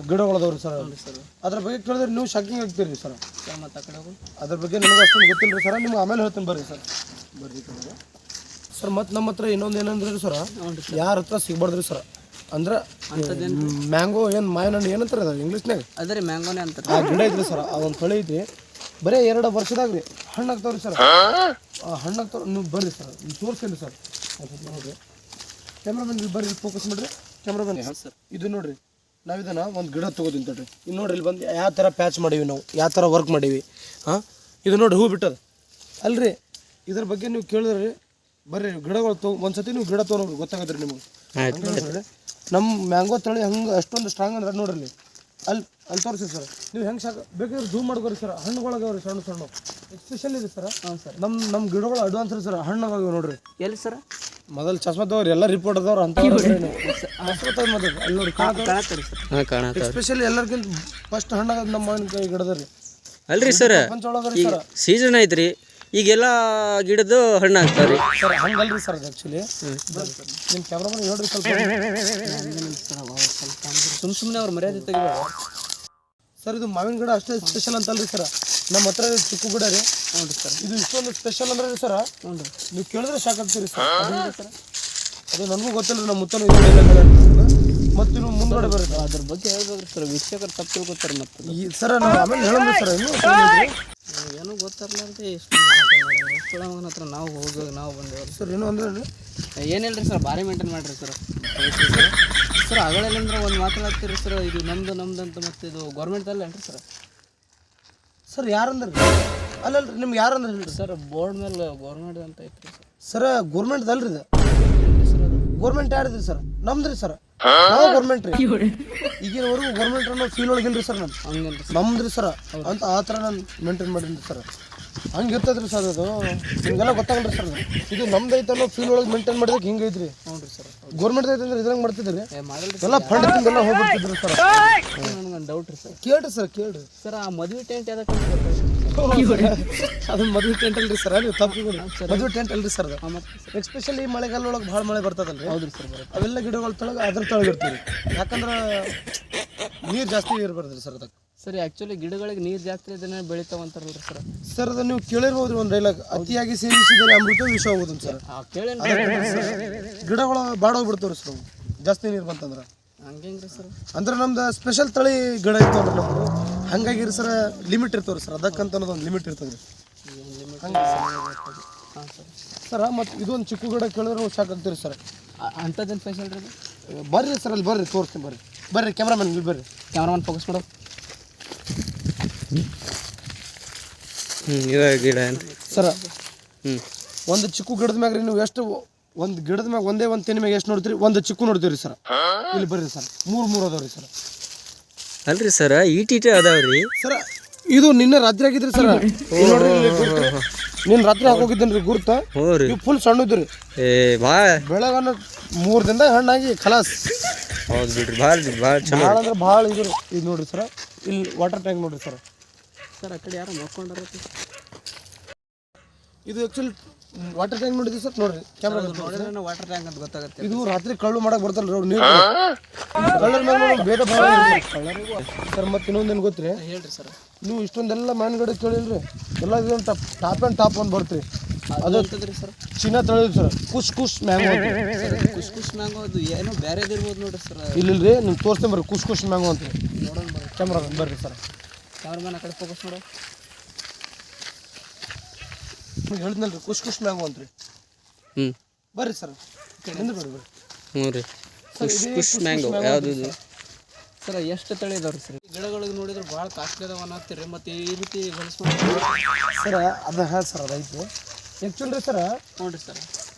ಗಿಡಗಳದವ್ರಿ ಸರ್. ಅದ್ರ ಬಗ್ಗೆ ಕೇಳಿದ್ರೆ ನೀವು ಶಾಕಿಂಗ್ ಆಗ್ತೀರಿ ಸರ್. ಮತ್ತೆ ಆ ಕಡೆ ಹೋಗು. ಅದ್ರ ಬಗ್ಗೆ ನನಗೆ ಅಷ್ಟೊಂದು ಗೊತ್ತಿಲ್ಲ ರೀ ಸರ್. ನಿಮ್ಗೆ ಆಮೇಲೆ ಹೇಳ್ತೀನಿ ಬರ್ರಿ ಸರ್. ಬರ್ರಿ ಸರ್. ಮತ್ತು ನಮ್ಮ ಹತ್ರ ಇನ್ನೊಂದು ಏನಂದ್ರೆ ಸರ್, ಯಾರ ಹತ್ರ ಸಿಗ್ಬಾರ್ದ್ರಿ ಸರ್. ಅಂದ್ರೆ ಮ್ಯಾಂಗೋ ಏನು ಮಾವಿನ ಹಣ್ಣು ಏನಂತಾರೆ ಅದು ಇಂಗ್ಲೀಷ್ನಾಗ? ಅದೇ ರೀ ಮ್ಯಾಂಗೋನೇ ಅಂತಾರೆ. ಆ ಗಿಡ ಐತ್ರಿ ಸರ್, ಆ ಒಂದು ತಳಿ ಐತಿ. ಬರೀ 2 ವರ್ಷದಾಗ ರೀ ಹಣ್ಣಾಗ್ತಾವ್ರಿ ಸರ್. ಹಣ್ಣಾಗ್ತಾವ. ನೀವು ಬರ್ರಿ ಸರ್, ನೀವು ತೋರಿಸ್ತೀನಿ ಸರ್. ನೋಡಿರಿ ಕ್ಯಾಮ್ರಾಮನ್, ಇಲ್ಲಿ ಬರ್ರಿ, ಫೋಕಸ್ ಮಾಡಿರಿ ಕ್ಯಾಮ್ರಾಮನ್. ಸರ್, ಇದು ನೋಡಿರಿ, ನಾವು ಇದನ್ನು ಒಂದು ಗಿಡ ತೊಗೋತೀನಿ ತಡ್ರಿ. ಇದು ನೋಡಿರಿ, ಇಲ್ಲಿ ಬಂದು ಯಾವ ಥರ ಪ್ಯಾಚ್ ಮಾಡೀವಿ ನಾವು, ಯಾವ ಥರ ವರ್ಕ್ ಮಾಡೀವಿ. ಹಾಂ, ಇದು ನೋಡಿರಿ ಹೂ ಬಿಟ್ಟದ ಅಲ್ರಿ. ಇದ್ರ ಬಗ್ಗೆ ನೀವು ಕೇಳಿದ್ರಿ ಬರ್ರಿ, ಗಿಡಗಳು ಒಂದ್ಸತಿ ನೀವು ಗಿಡ ತೊಗೊಂಡ್ರಿ ಗೊತ್ತಾಗತ್ರಿ ನಿಮಗೆ. ನೋಡಿರಿ ನಮ್ಮ ಮ್ಯಾಂಗೋ ತಳಿ ಹಂಗೆ ಅಷ್ಟೊಂದು ಸ್ಟ್ರಾಂಗ್ ಅಂದ್ರೆ ನೋಡ್ರಿ ಅಲ್ಲಿ ತೋರಿಸಿ ಸರ್. ನೀವು ಹೆಂಗೆ ಸಾಕು ಬೇಕಾದ್ರೆ ಝೂಮ್ ಮಾಡ್ಕೋರಿ ಸರ್. ಹಣ್ಣುಗಳಾಗ್ಯಾವ್ರಿ ಸಣ್ಣ ಎಸ್ಪೆಷಲಿ ಇದೆ ಸರ್. ಹ್ಞೂ ಸರ್. ನಮ್ಮ ಗಿಡಗಳು ಅಡ್ವಾನ್ಸ್ ರೀ ಸರ್. ಹಣ್ಣಾಗ್ಯಾವ ನೋಡ್ರಿ. ಎಲ್ಲಿ ಸರ್? ಮೊದಲು ಚಸ್ಮಾ ತಗೋರಿ, ಎಲ್ಲ ರಿಪೋರ್ಟ್ ಅದಾವ್ರ ಅಂತ ಮೊದಲು ಅಲ್ಲಿ ನೋಡಿ ಕಾಣತ್ತೀರಿ ಸರ್. ಹಾಂ ಕಾಣತ್ತ. ಎಸ್ಪೆಷಲಿ ಎಲ್ಲರಿಗಿಂತ ಫಸ್ಟ್ ಹಣ್ಣಾಗದ ನಮ್ಮ ಮಾವಿನಕಾಯಿ ಗಿಡದ ರೀ. ಅಲ್ರಿ ಸರ್, ಪಂಚೊಳಗ್ರಿ ಸರ್. ಸೀಸನ್ ಐತ್ರಿ, ಈಗೆಲ್ಲ ಗಿಡದ್ದು ಹಣ್ಣು ಆಗ್ತಾವ್ರಿ ಸರ್. ಹಂಗಲ್ರಿ ಸರ್, ಅದು ಆ್ಯಕ್ಚುಲಿ ನಿಮ್ಮ ಕ್ಯಾಮ್ರಾಮನ್ ಹೇಳ್ರಿ ಸ್ವಲ್ಪ. ಸುಮ್ಮನೆ ಅವ್ರು ಮರ್ಯಾದೆ ತೆಗಿಬೇಡ ಸರ್. ಇದು ಮಾವಿನ ಗಿಡ ಅಷ್ಟೇ ಸ್ಪೆಷಲ್ ಅಂತಲ್ರಿ ಸರ್. ನಮ್ಮ ಹತ್ರ ಚಿಕ್ಕ ಗಿಡ ರೀ. ನೋಡಿರಿ ಸರ್, ಇದು ಇಷ್ಟೊಂದು ಸ್ಪೆಷಲ್ ಅಂದ್ರೆ ರೀ ಸರ್, ನೋಡಿರಿ ನೀವು ಕೇಳಿದ್ರೆ ಶಾಕ್ ಆಗ್ತೀರಿ ಸರ್. ಸರ್. ಅದು ನನಗೂ ಗೊತ್ತಿಲ್ಲ, ನಮ್ಮ ಮುತ್ತನು ಮತ್ತು ನೀವು ಮುಂದ್ಗಡೆ ಬರುತ್ತೆ. ಅದ್ರ ಬಗ್ಗೆ ಹೇಳ್ಬೇಕ್ರಿ ಸರ್, ವೀಕ್ಷಕರು ತಪ್ಪು ತಿಳ್ಕೊತಾರೆ. ಮತ್ತೆ ಈ ಸರ್ ನಾವು ಆಮೇಲೆ ಹೇಳೋಣ ಸರ್. ಏನೂ ಗೊತ್ತಿರ್ಲಾರ್ದೆ ಇಷ್ಟು ಮಗನ ಹತ್ರ ನಾವು ಹೋಗಿ ನಾವು ಬಂದೇವ್ರಿ ಸರ್. ಏನು ಅಂದ್ರೆ ಏನಿಲ್ಲ ರೀ ಸರ್, ಭಾರಿ ಮೇಂಟೈನ್ ಮಾಡಿರಿ ಸರ್. ಸರ್ ಅಗಳಲ್ಲಿಂದ್ರೆ ಒಂದು ಮಾತಾಡ್ತೀರಿ ಸರ್, ಇದು ನಮ್ದು ಅಂತ. ಮತ್ತು ಇದು ಗೌರ್ಮೆಂಟ್ದಲ್ಲ ಏನ್ರಿ ಸರ್? ಸರ್ ಯಾರಂದ್ರೆ ಅಲ್ಲಲ್ರಿ, ನಿಮ್ಗೆ ಯಾರಂದ್ರೆ ಹೇಳ್ರಿ ಸರ್, ಬೋರ್ಡ್ ಮೇಲೆ ಗೌರ್ಮೆಂಟ್ ಅಂತ ಐತ್ರಿ ಸರ್. ಸರ್ ಗೌರ್ಮೆಂಟ್ದಲ್ರಿ ಇದು. ಸರ್ ಅದು ಗೌರ್ಮೆಂಟ್ ಯಾರಿದ್ರಿ ಸರ್? ನಮ್ದ್ರಿ ಸರ್. ನಾವು ಗೌರ್ಮೆಂಟ್ ರೀ. ಈಗಿನವರೆಗೂ ಗೌರ್ಮೆಂಟ್ ಅನ್ನೋ ಫೀಲ್ ಒಳಗಿಲ್ರಿ ಸರ್. ನಾನು ಹಂಗೇನ್ರಿ ನಮ್ದ್ರಿ ಸರ್ ಅಂತ ಆ ಥರ ನಾನು ಮೇಂಟೈನ್ ಮಾಡೀನಿ ಸರ್. ಹಂಗೆ ಇರ್ತದ್ರಿ ಸರ್. ಅದು ನಿಮಗೆಲ್ಲ ಗೊತ್ತಾಗಲ್ರಿ ಸರ್. ಇದು ನಮ್ದು ಐತಲ್ಲೋ ಫೀಲ್ ಒಳಗೆ ಮೇಂಟೈನ್ ಮಾಡಿದಕ್ಕೆ ಹಿಂಗೆ ಐತ್ರಿ. ಹ್ಞೂ ರೀ ಸರ್. ಗೌರ್ಮೆಂಟ್ ಐತಂದ್ರೆ ಇದ್ರಂಗೆ ಮಾಡ್ತಿದ್ರಿ ಮಾಡಲ್ರಿ ಎಲ್ಲ ಫಂಡ್ ಎಲ್ಲ ಹೋಗ್ಬಿಡ್ತಿದ್ರು ಸರ್. ನನಗೊಂದು ಡೌಟ್ ರೀ ಸರ್. ಕೇಳ್ರಿ ಸರ್, ಕೇಳ್ರಿ ಸರ್. ಆ ಮದುವೆ ಟೆಂಟ್ ಯಾವ್ದಕ್ಕೆ ಅದು ಮದುವೆ ಟೆಂಟ್ ಅಲ್ರಿ ಸರ್. ನೀವು ತಪ್ಪು ಮದುವೆ ಟೆಂಟ್ ಅಲ್ರಿ ಸರ್. ಅದು ಎಸ್ಪೆಷಲಿ ಮಳೆಗಾಲ ಒಳಗೆ ಭಾಳ ಮಳೆ ಬರ್ತದಲ್ರಿ. ಹೌದ್ರಿ ಸರ್, ಬರುತ್ತೆ. ಅವೆಲ್ಲ ಗಿಡಗಳ ತಳಗ ಅದ್ರ ತಳಗಿರ್ತೀವಿ. ಯಾಕಂದ್ರೆ ನೀರು ಜಾಸ್ತಿ ಇರಬಾರ್ದ್ರಿ ಸರ್ ಅದಕ್ಕೆ. ಸರಿ, ಆ್ಯಕ್ಚುಲಿ ಗಿಡಗಳಿಗೆ ನೀರು ಜಾಸ್ತಿ ಇದನ್ನೇ ಬೆಳಿತಾವಂತಾರಲ್ರಿ ಸರ್. ಸರ್ ಅದು ನೀವು ಕೇಳಿರ್ಬೋದ್ರಿ ಒಂದು ಡೈಲಾಗ್, ಅತಿಯಾಗಿ ಸೇವಿಸಿದರೆ ಅಮೃತ ವಿಷ ಹೋಗೋದು ಸರ್. ಕೇಳಿ ಗಿಡಗಳು ಬಾಡೋಗ್ಬಿಡ್ತಾವ್ರಿ ಸರ್ ಜಾಸ್ತಿ ನೀರು ಬಂತಂದ್ರೆ. ಹಂಗೆ ಸರ್ ಅಂದ್ರೆ ನಮ್ದು ಸ್ಪೆಷಲ್ ತಳಿ ಗಿಡ ಇರ್ತಾವ್ರಿ ನಮ್ದು ಹಂಗಾಗಿ ಸರ್ ಲಿಮಿಟ್ ಇರ್ತಾವ್ರಿ ಸರ್ ಅದಕ್ಕಂತ ಅನ್ನೋದೊಂದು ಲಿಮಿಟ್ ಇರ್ತದೆ ಹಂಗೆ ಹಾಂ ಸರ್ ಸರ ಮತ್ತು ಇದೊಂದು ಚಿಕ್ಕ ಗಿಡ ಕೇಳಿದ್ರೆ ಸಾಕಾಗ್ತೀರಿ ಸರ್ ಅಂಥದ್ದೇನು ಸ್ಪೆಷಲ್ ರೀ ಬರ್ರಿ ಸರ್ ಅಲ್ಲಿ ಬರ್ರಿ ತೋರಿಸ್ತೀನಿ ಬರ್ರಿ ಕ್ಯಾಮ್ರಾಮನ್ ಇಲ್ಲಿ ಬರ್ರಿ ಕ್ಯಾಮ್ರಾಮನ್ ಫೋಕಸ್ ಮಾಡೋ ಇವಾಗ ಗಿಡ ಸರ ಹ್ಞೂ ಒಂದು ಚಿಕ್ಕ ಗಿಡದ ಮ್ಯಾಗ ರೀ ನೀವು ಎಷ್ಟು ಒಂದು ಗಿಡದ ಮ್ಯಾಗ ಒಂದೇ ಒಂದು ತೆನಿ ಮ್ಯಾಗ ಎಷ್ಟು ನೋಡ್ತೀರಿ ಒಂದು ಚಿಕ್ಕ ನೋಡ್ತೀವಿ ಸರ್ ಇಲ್ಲಿ ಬರ್ರಿ ಸರ್ ಮೂರು ಅದಾವ್ರಿ ಸರ್ ಅಲ್ರಿ ಸರ ಈಟೀಟ ಅದಾವ್ರಿ ಸರ ಇದು ನಿನ್ನೆ ರಾತ್ರಿ ಆಗಿದ್ರಿ ಸರ್ ನೋಡ್ರಿ ನಿನ್ನ ರಾತ್ರಿ ಹಾಕೋಗಿದ್ದೇನೆ ರೀ ಗುರ್ತ ಹ್ಞೂ ರೀ ಇವು ಫುಲ್ ಸಣ್ಣದ್ರಿ ಏ ಭಾಳ ಬೆಳಗನ್ನ 3 ದಿನದಾಗ ಹಣ್ಣಾಗಿ ಖಲಾಸ್ ಹೌದು ಬಿಡ್ರಿ ಭಾಳ ಚಲೋ ಭಾಳ ಅಂದ್ರೆ ಭಾಳ ಇದು ಇದು ನೋಡ್ರಿ ಸರ ಇಲ್ಲಿ ವಾಟರ್ ಟ್ಯಾಂಕ್ ನೋಡ್ರಿ ಸರ್ ಸರ್ ಆ ಕಡೆ ಯಾರು ಮಕ್ಕೊಂಡ್ರ ಇದು ಆ್ಯಕ್ಚುಲಿ ವಾಟರ್ ಟ್ಯಾಂಕ್ ನೋಡಿದ್ವಿ ಸರ್ ನೋಡ್ರಿ ಕ್ಯಾಮ್ರಾ ನೋಡಿದ್ರೆ ವಾಟರ್ ಟ್ಯಾಂಕ್ ಅಂತ ಗೊತ್ತಾಗುತ್ತೆ ಇದು ರಾತ್ರಿ ಕಳ್ಳು ಮಾಡಕ್ಕೆ ಬರ್ತಲ್ಲ ರೀ ನೀರು ಕಳ್ಳರ ಮೇಲೆ ಭೇದ ಭಾವ ಕಳ್ಳರಿಗೂ ಸರ್ ಮತ್ತೆ ಇನ್ನೊಂದೇನು ಗೊತ್ತ್ರಿ ಹೇಳ್ರಿ ಸರ್ ನೀವು ಇಷ್ಟೊಂದೆಲ್ಲ ಮ್ಯಾನ್ಗಡೆ ಕೇಳಿಲ್ರಿ ಎಲ್ಲ ಇದೊಂದು ಟಾಪ್ ಆ್ಯಂಡ್ ಟಾಪ್ ಒಂದು ಬರ್ತೀರಿ ಅದು ಅಂತದ್ರಿ ಸರ್ ಚೀನಾ ತಳಿದ್ sir Kush mango Kush mango ಅದು ಏನೋ ಬೇರೆದು ಇರ್ಬೋದು ನೋಡ್ರಿ ಸರ್ ಇಲ್ಲಿಲ್ರಿ ನಿಮ್ಗೆ ತೋರಿಸ್ತೇನೆ ಬರ್ರಿ ಕುಶ್ ಮ್ಯಾಂಗೋ ಅಂತ ನೋಡೋಣ ಬರ್ರಿ ಕ್ಯಾಮ್ರಾ ಬರ್ರಿ ಸರ್ ಕ್ಯಾಮ್ರಾಮನ್ ಆ ಕಡೆ ಫೋಕಸ್ ಮಾಡೋ ನಿಮ್ಗೆ ಹೇಳಿದ್ನಲ್ರಿ ಕುಶ್ ಮ್ಯಾಂಗೋ ಅಂತ್ರಿ ಹ್ಞೂ ಬರ್ರಿ ಸರ್ ಹಿಂದೆ ಬರ್ರಿ ಹ್ಞೂ ರೀ ಕುಶ್ ಮ್ಯಾಂಗೋ ಯಾವುದು ಇದು ಸರ್ ಎಷ್ಟು ತಳಿ ಇದಾವ್ರಿ ಸರ್ ಗಿಡಗಳಿಗೆ ನೋಡಿದ್ರೆ ಭಾಳ ಕಾಸ್ಟ್ಲಿ ಅದಾವ ಅನ್ನತ್ತೀರಿ ಮತ್ತು ಈ ರೀತಿ ಬೆಳೆಸ್ಕೊಂಡು ಸರ್ ಅದು ಹಾಂ ಸರ್ ಅದೈತಿ ಆ್ಯಕ್ಚುಲಿ ಸರ ನೋಡಿರಿ ಸರ್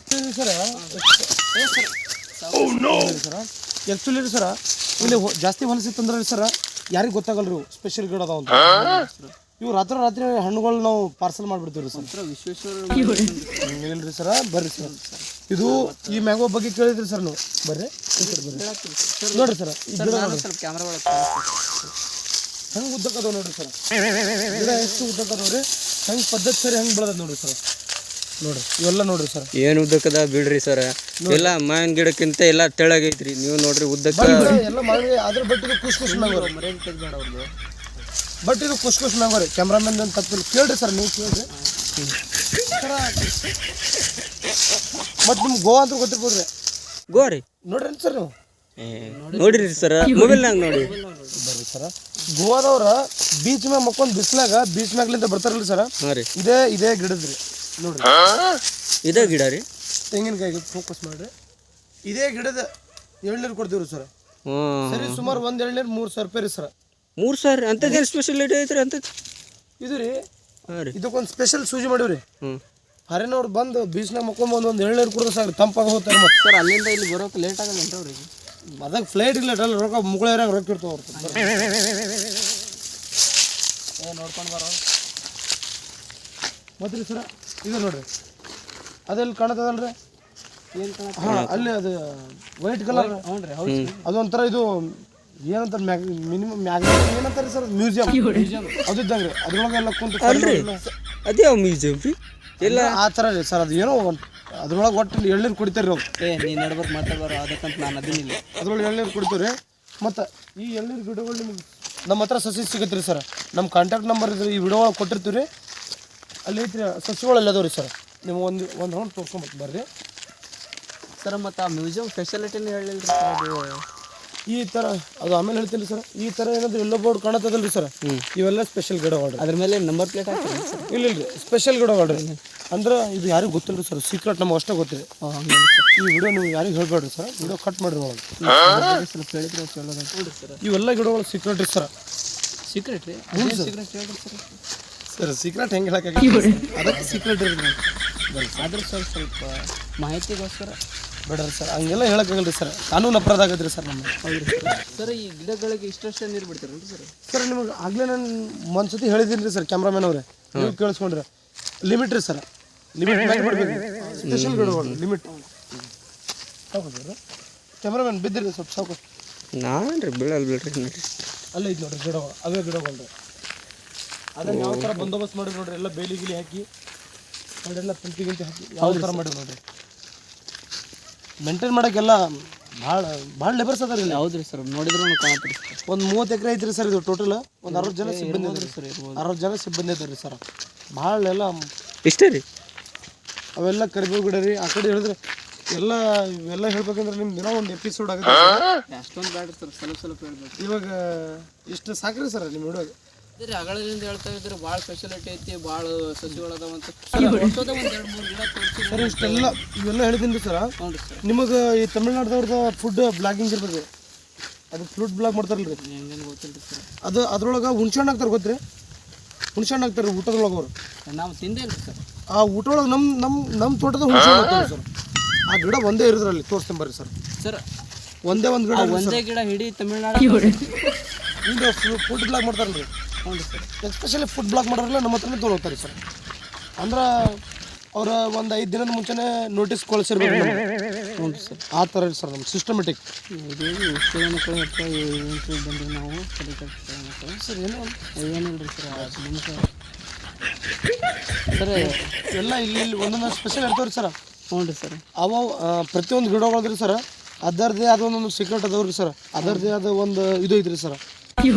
ಸರ ಸರ ಆ್ಯಕ್ಚುಲಿ ರೀ ಸರ ಇಲ್ಲಿ ಜಾಸ್ತಿ ಹೊಲಸಿತ್ತಂದ್ರೆ ಸರ ಯಾರಿಗೆ ಗೊತ್ತಾಗಲ್ಲ ರೀ ಸ್ಪೆಷಲ್ ಗಿಡ ಅದಾವ ಅಂತ ಇವು ರಾತ್ರಿ ಹಣ್ಣುಗಳು ನಾವು ಪಾರ್ಸಲ್ ಮಾಡಿಬಿಡ್ತೀವಿ ಸರ್ ವಿಶ್ವೇಶ್ವರ ಇಲ್ರಿ ಸರ ಬರ್ರಿ ಸರ್ ಇದು ಈ ಮ್ಯಾಂಗೋ ಬಗ್ಗೆ ಕೇಳಿದ್ರಿ ಸರ್ ನೀವು ಬರ್ರಿ ನೋಡ್ರಿ ಸರ್ ಈ ಗಿಡ ನೋಡಿ ಸ್ವಲ್ಪ ಕ್ಯಾಮ್ರಾ ಒಳಗೆ ಹೆಂಗೆ ಉದ್ದಕ್ಕದವ ನೋಡ್ರಿ ಸರ್ ಗಿಡ ಎಷ್ಟು ಉದ್ದಕ್ಕದವ್ರಿ ಹೆಂಗೆ ಪದ್ಧತಿ ಸರಿ ಹೆಂಗೆ ಬೆಳೆದ ನೋಡ್ರಿ ಸರ್ ನೋಡ್ರಿ ಇವೆಲ್ಲ ನೋಡ್ರಿ ಸರ್ ಏನು ಉದ್ದಕ್ಕದ ಬಿಡ್ರಿ ಸರ್ ಎಲ್ಲ ಮಾವಿನ ಗಿಡಕ್ಕಿಂತ ಎಲ್ಲ ತೆಳಗೈತ್ರಿ ನೀವು ನೋಡ್ರಿ ಉದ್ದಕ್ಕ ಎಲ್ಲ ಮಾಡಿ ಅದ್ರ ಬಟ್ ಇದು ಕುಶ್ ಮ್ಯಾಂಗೋ ರೀ ಮರ್ಯಾದೆ ತೆಗ್ದಾಡ ಅವ್ರದ್ದು ಬಟ್ ಇದು ಕುಶ್ ಮ್ಯಾಂಗೋ ರೀ ಕ್ಯಾಮ್ರಾಮನ್ ಅಂತ ತಪ್ಪಿಲ್ಲ ಕೇಳ್ರಿ ಸರ್ ನೀವು ಕೇಳ್ರಿ ಸರ ಮತ್ತು ನಿಮ್ಗೆ ಗೋವಾ ಅಂತ ಗೊತ್ತಿರ್ಬೋದ್ರಿ ಗೋರಿ ನೋಡ್ರಿ ಸರ್ ನೀವು ನೋಡಿರಿ ಸರ್ ಮೊಬೈಲ್ನಾಗ ನೋಡಿ ಬರ್ರಿ ಸರ ಗೋವಾದವ್ರ ಬೀಚ್ ಮ್ಯಾಗ ಮಕ್ಕೊಂದು ಬಿಸ್ಲಾಗ ಬೀಚ್ ಮ್ಯಾಗ್ಲಿಂದ ಬರ್ತಾರಲ್ರಿ ಸರ ಹಾಂ ರೀ ಇದೇ ಗಿಡದ್ರಿ ನೋಡ್ರಿ ಇದೇ ಗಿಡ ರೀ ತೆಂಗಿನಕಾಯಿಗೆ ಫೋಕಸ್ ಮಾಡ್ರಿ ಇದೇ ಗಿಡದ ಎಳ್ನೀರು ಕೊಡ್ತೀವ್ರಿ ಸರ್ ಹ್ಞೂ ಸರಿ ಸುಮಾರು ಒಂದು ಎಳ್ನೀರು 3,000 ರೂಪಾಯಿ ರೀ ಸರ್ 3,000 ಅಂಥದ್ದೇನು ಸ್ಪೆಷಾಲಿಟಿ ಐತ್ರಿ ಅಂಥದ್ದು ಇದು ರೀ ಹಾಂ ರೀ ಇದಕ್ಕೊಂದು ಸ್ಪೆಷಲ್ ಸೂಜಿ ಮಾಡೀವ್ರಿ ಹ್ಞೂ ಹರಿನವ್ರು ಬಂದು ಬೀಚ್ನಾಗ ಮಕ್ಕೊಂಬಂದು ಒಂದು ಎಳ್ನೀರು ಕುಡಿದ್ರೆ ಸಾಕು ತಂಪಾಗ ಹೋಗ್ತಾರೆ ಮತ್ತೆ ಸರ್ ಅಲ್ಲಿಂದ ಇಲ್ಲಿ ಬರೋಕೆ ಲೇಟ್ ಆಗಲ್ಲ ಅಂತ ಅವ್ರಿಗೆ ಅದಕ್ಕೆ ಫ್ಲೈಟ್ ಇಲ್ಲ ಅಲ್ಲ ರೊಕ್ಕ ಮುಗಳೇರಾಗ ರೊಕ್ಕ ಇರ್ತಾವ ಅವ್ರು ನೋಡ್ಕೊಂಡು ಬರೋ ಮತ್ತೆ ರೀ ಸರ ಇದು ನೋಡ್ರಿ ಅದೆಲ್ಲಿ ಕಾಣತ್ತದಲ್ರಿ ಏನು ಕಾಣ ಹಾಂ ಅಲ್ಲಿ ಅದು ವೈಟ್ ಕಲರ್ ಹ್ಞೂ ರೀ ಹೌದು ಅದೊಂಥರ ಇದು ಏನಂತಾರೆ ಮಿನಿಮಮ್ ಏನಂತಾರೆ ಸರ್ ಮ್ಯೂಸಿಯಂ ಅದು ಇದ್ದಂಗೆ ರೀ ಅದ್ರೊಳಗೆಲ್ಲ ಕುಂತು ಅಲ್ರಿ ಅದ್ಯಾವ ಮ್ಯೂಸಿಯಂ ರೀ ಎಲ್ಲ ಆ ಥರ ರೀ ಸರ್ ಅದು ಏನೋ ಅದ್ರೊಳಗೆ ಒಟ್ಟು ಎಳ್ನೀರು ಕುಡಿತಾರೆ ರೀ ಅವ್ರು ನೀ ನಡ್ಬರ್ಕ್ ಮಾತಾಡ್ಬಾರ ಅದಕ್ಕಂತ ನಾನು ಅದಿನಿಲ್ಲ ಅದ್ರೊಳಗೆ ಎಳ್ನೀರು ಕುಡಿತೀವಿ ರೀ ಮತ್ತು ಈ ಎಳ್ನೀರು ಗಿಡಗಳು ನಿಮ್ಗೆ ನಮ್ಮ ಹತ್ರ ಸಸಿ ಸಿಗುತ್ತೆ ರೀ ಸರ್ ನಮ್ಮ ಕಾಂಟ್ಯಾಕ್ಟ್ ನಂಬರ್ ಇದ್ರೆ ಈ ವಿಡಿಯೋ ಒಳಗೆ ಕೊಟ್ಟಿರ್ತೀವಿ ರೀ ಅಲ್ಲಿ ಐತ್ರಿ ಸಸಿಗಳು ಅಲ್ಲಿ ಅದಾವೆ ರೀ ಸರ್ ನೀವು ಒಂದು ರೌಂಡ್ ತೋರ್ಸ್ಕೊಂಬತ್ತು ಬರ್ರಿ ಸರ್ ಮತ್ತು ಆ ಮ್ಯೂಸಿಯಂ ಫೆಸಿಲಿಟಿನ ಹೇಳಿಲ್ಲ ರೀ ಅದು ಈ ಥರ ಅದು ಆಮೇಲೆ ಹೇಳ್ತೀನಿ ಸರ್ ಈ ಥರ ಏನಾದರೂ ಎಲ್ಲೋ ಬೋರ್ಡ್ ಕಾಣತ್ತದಲ್ಲ ರೀ ಸರ್ ಇವೆಲ್ಲ ಸ್ಪೆಷಲ್ ಗಿಡಗಳು ರೀ ಅದ್ರ ಮೇಲೆ ನಂಬರ್ ಪ್ಲೇಟ್ ಹಾಕ್ತೀವಿ ಸರ್ ಇಲ್ಲ ರೀ ಸ್ಪೆಷಲ್ ಗಿಡಗಳು ರೀ ಅಂದ್ರೆ ಇದು ಯಾರಿಗೂ ಗೊತ್ತಿಲ್ಲ ರೀ ಸರ್ ಸೀಕ್ರೆಟ್ ನಮಗೆ ಅಷ್ಟೇ ಗೊತ್ತಿರಿ ಈ ವಿಡಿಯೋ ನೀವು ಯಾರಿಗೂ ಹೇಳ್ಬೇಡ್ರಿ ಸರ್ ವಿಡಿಯೋ ಕಟ್ ಮಾಡಿರಿ ಒಳಗೆ ಸ್ವಲ್ಪ ಹೇಳಿದ್ರೆ ನೋಡಿರಿ ಸರ್ ಇವೆಲ್ಲ ಗಿಡಗಳು ಸೀಕ್ರೆಟ್ ರೀ ಸರ್ ಸೀಕ್ರೆಟ್ ರೀ ಸೀಕ್ರೆಟ್ ಹೇಳ್ರಿ ಸರ್ ಸರ್ ಸೀಕ್ರೆಟ್ ಹೆಂಗೆ ಹೇಳಕ್ಕೆ ಅದಕ್ಕೆ ಸೀಕ್ರೆಟ್ ಇರೋದು ಆದ್ರೆ ಸರ್ ಸ್ವಲ್ಪ ಮಾಹಿತಿಗೋಸ್ಕರ ಬೇಡ್ರಿ ಸರ್ ಹಂಗೆಲ್ಲ ಹೇಳೋಕ್ಕಾಗಲ್ಲ ರೀ ಸರ್ ಕಾನೂನು ಅಪರಾಧ ಆಗತ್ತೆ ರೀ ಸರ್ ನಮಗೆ ಹೌದು ಸರ್ ಈ ಗಿಡಗಳಿಗೆ ಇಷ್ಟಷ್ಟು ನೀರು ಬಿಡ್ತೀರಲ್ರಿ ಸರ್ ಸರ್ ನಿಮಗೆ ಆಗಲೇ ನಾನು ಒಂದು ಸತಿ ಹೇಳಿದ್ದೀನಿ ರೀ ಸರ್ ಕ್ಯಾಮ್ರಾಮನ್ ಅವರೇ ನೀವು ಕೇಳಿಸ್ಕೊಂಡ್ರೆ ಲಿಮಿಟ್ ರೀ ಸರ್ ಲಿಮಿಟ್ ಮ್ಯಾಗ ಬಿಡ್ಬೇಕು ಸ್ಪೆಷಲ್ ಗಿಡಗಳು ಲಿಮಿಟ್ ಸಾಕು ಸರ್ ಕ್ಯಾಮ್ರಾಮನ್ ಬಿದ್ದಿರಿ ಸ್ವಲ್ಪ ಸಾಕು ನಾನು ರೀ ಬಿಡ್ರಿ ನೋಡ್ರಿ ಅಲ್ಲೇ ಐತೆ ನೋಡ್ರಿ ಗಿಡಗಳು ಅವೇ ಗಿಡಗಳು ರೀ ಅದನ್ನು ಯಾವ ಥರ ಬಂದೋಬಸ್ತ್ ಮಾಡಿ ನೋಡ್ರಿ ಎಲ್ಲ ಬೇಲಿ ಗಿಲಿ ಹಾಕಿ ಅದೆಲ್ಲ ಪಂಪಿ ಗಿಂಪಿ ಹಾಕಿ ಯಾವ ಥರ ಮಾಡಿ ನೋಡ್ರಿ ಮೇಂಟೈನ್ ಮಾಡೋಕ್ಕೆಲ್ಲ ಭಾಳ ಲೇಬರ್ಸ್ ಅದಾರ ಇಲ್ಲಿ ಹೌದ್ರಿ ಸರ್ ನೋಡಿದ್ರು ಕಾಣತ್ರಿ ಒಂದು 30 ಎಕರೆ ಐತ್ರಿ ಸರ್ ಇದು ಟೋಟಲ್ ಒಂದು 60 ಜನ ಸಿಬ್ಬಂದಿ ಇದ್ದಾರೆ ಸರ್ ಇರ್ಬೋದು 60 ಜನ ಸಿಬ್ಬಂದಿ ಇದ್ದಾರೆ ರೀ ಸರ್ ಭಾಳ ಎಲ್ಲ ಇಷ್ಟೇ ರೀ ಅವೆಲ್ಲ ಕರಿಬೇವು ಗಿಡ ರೀ ಆ ಕಡೆ ಹೇಳಿದ್ರೆ ಎಲ್ಲ ಇವೆಲ್ಲ ಹೇಳ್ಬೇಕಂದ್ರೆ ನಿಮ್ದು ದಿನ ಒಂದು ಎಪಿಸೋಡ್ ಆಗುತ್ತೆ. ಅಷ್ಟೊಂದು ಬೇಡ ಸರ್, ಸ್ವಲ್ಪ ಹೇಳ್ಬೇಕು. ಇವಾಗ ಇಷ್ಟು ಸಾಕ್ರಿ ಸರ್ ನಿಮ್ಮ ವಿಡಿಯೋಗೆ. ಇದ್ರಿ ಅಗಳಿಂದ ಹೇಳ್ತಾ ಇದ್ರೆ ಭಾಳ ಫೆಸಿಲಿಟಿ ಐತಿ, ಭಾಳ ಸಸಿಗಳದಾವಂತ ವರ್ಷದ ಒಂದು 2-3 ಗಿಡ ತೋರಿಸಿ ಸರ್ ಇಷ್ಟೆಲ್ಲ ಇವೆಲ್ಲ ಹೇಳಿದ್ದೀನಿ ಸರ್. ನೋಡಿರಿ ಸರ್. ನಿಮಗೆ ಈ ತಮಿಳ್ನಾಡ್ದವ್ರದ್ದು ಫುಡ್ ಬ್ಲಾಗಿಂಗ್ ಇರ್ಬೇಕು, ಅದು ಫುಡ್ ಬ್ಲಾಗ್ ಮಾಡ್ತಾರಲ್ರಿ, ಹೆಂಗೇನು ಗೊತ್ತಿಲ್ಲ ಸರ್. ಅದು ಅದ್ರೊಳಗೆ ಹುಣ್ಸೆಹಣ್ಣು ಹಾಕ್ತಾರೆ ಗೊತ್ತ್ರಿ? ಹುಣ್ಸೆಹಣ್ಣು ಹಾಕ್ತಾರೆ ಊಟದೊಳಗೆ ಅವರು. ನಾವು ತಿಂದೇ ಇಲ್ಲ ಸರ್. ಆ ಊಟದೊಳಗೆ ನಮ್ಮ ತೋಟದ ಹುಣ್ಸೆಹಣ್ಣು ಹಾಕ್ತಾರೆ ಸರ್. ಆ ಗಿಡ ಒಂದೇ ಇರೋದ್ರಲ್ಲಿ ತೋರಿಸ್ತೀನಿ ಬರ್ರಿ ಸರ್. ಸರ್ ಒಂದೇ ಒಂದು ಗಿಡ ಒಂದೇ ಗಿಡ ಇಡೀ ತಮಿಳ್ನಾಡು ಈಗ ಫುಡ್ ಬ್ಲಾಗ್ ಮಾಡ್ತಾರಲ್ರಿ. ಹೌದು ಸರ್. ಎಸ್ಪೆಷಲಿ ಫುಡ್ ಬ್ಲಾಗ್ ಮಾಡೋರೆಲ್ಲ ನಮ್ಮ ಹತ್ರನೇ ತೊಗೊಂಡು ಹೋಗ್ತಾರೆ ಸರ್. ಅಂದ್ರೆ ಅವರ ಒಂದು 5 ದಿನದ ಮುಂಚೆನೇ ನೋಟಿಸ್ ಕಳಿಸಿರ್ಬೇಕು ನಮ್ಗೆ. ಹೌದು ಸರ್. ಆ ಥರ ಇದೆ ಸರ್ ನಮ್ಮ ಸಿಸ್ಟಮೆಟಿಕ್. ಇದು ಮಕ್ಕಳು ಬಂದು ನಾವು ಸರ್ ಏನೋ ಏನಿಲ್ಲ ಸರ್. ಸರ್ ಎಲ್ಲ ಇಲ್ಲಿ ಒಂದೊಂದು ಸ್ಪೆಷಲ್ ಇರ್ತಾವ್ರಿ ಸರ್. ಹ್ಞೂ ರೀ ಸರ್. ಅವ ಪ್ರತಿಯೊಂದು ಗಿಡಗಳದ್ರಿ ಸರ್ ಅದರದೇ ಆದ ಒಂದೊಂದು ಸೀಕ್ರೆಟ್ ಅದಾವ್ರಿ ಸರ್. ಅದರದೇ ಆದ ಒಂದು ಇದು ಐತ್ರಿ ಸರ್. ಅದು